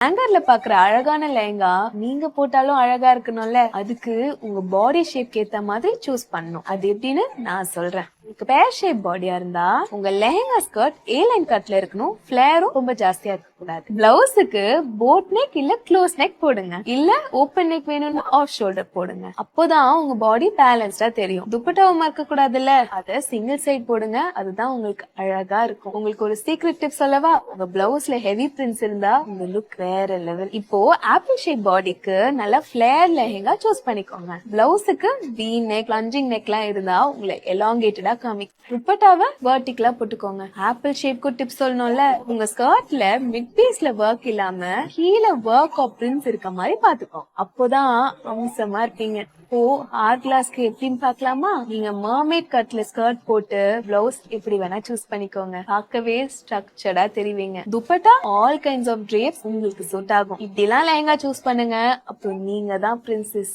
ஹேங்கர்ல பாக்குற அழகான லெஹங்கா நீங்க போட்டாலும் அழகா இருக்கணும்ல. அதுக்கு உங்க பாடி ஷேப்க்கு ஏத்த மாதிரி சூஸ் பண்ணணும். அது எப்படின்னு நான் சொல்றேன். பேர் ஷேப் பாடியா இருந்தா உங்க லெஹங்கா ஸ்கர்ட் ஏ லைன் கட்ல இருக்கணும். ஃபிளேரும் ரொம்ப ஜாஸ்தியா இருக்க கூடாது. பிளவுஸுக்கு போட் நெக் இல்ல க்ளோஸ் நெக் போடுங்க. இல்ல ஓப்பன் நெக் வேணும்னு ஆஃப் ஷோல்டர் போடுங்க. அப்போதான் உங்க பாடி பேலன்ஸ்டா தெரியும். துப்பட்டாவும் மறக்க கூடாதுல்ல. அத சிங்கிள் சைட் போடுங்க. அதுதான் உங்களுக்கு அழகா இருக்கும். உங்களுக்கு ஒரு சீக்ரெட் டிப் சொல்லவா? உங்க பிளவுஸ்ல ஹெவி பிரிண்ட்ஸ் இருந்தா உங்க லுக் வேற லெவல். இப்போ ஆப்பிள் ஷேப் பாடிக்கு நல்ல ஃபிளேர் லெஹங்கா சூஸ் பண்ணிக்கோங்க. பிளவுஸுக்கு வி நெக் பிளஞ்சிங் நெக் எல்லாம் இருந்தா உங்களை எலாங்கேட்டடா காமிக்கும். துப்பட்டாவை வெர்டிகலா போட்டுக்கோங்க. ஆப்பிள் ஷேப்க்கு டிப்ஸ் சொல்லணும்ல. உங்க ஸ்கர்ட்ல மிட் பீஸ்ல ஒர்க் இல்லாம கீழே ஒர்க் ஆஃப் பிரிண்ட்ஸ் இருக்க மாதிரி பாத்துக்கோ. அப்போதான் அம்சமா இருப்பீங்க. இப்போ ஹார் கிளாஸ்க்கு எப்படின்னு பாக்கலாமா? நீங்க மர்மேட் கட்ல ஸ்கர்ட் போட்டு பிளவுஸ் எப்படி வேணா சூஸ் பண்ணிக்கோங்க. பார்க்கவே ஸ்ட்ரக்சர்டா தெரிவிங்க. துப்பட்டா ஆல் கைண்ட்ஸ் ஆஃப் ட்ரேப்ஸ் உங்களுக்கு சூட் ஆகும். இப்படி எல்லாம் லெஹங்கா சூஸ் பண்ணுங்க. அப்புறம் நீங்க தான் பிரின்சஸ்.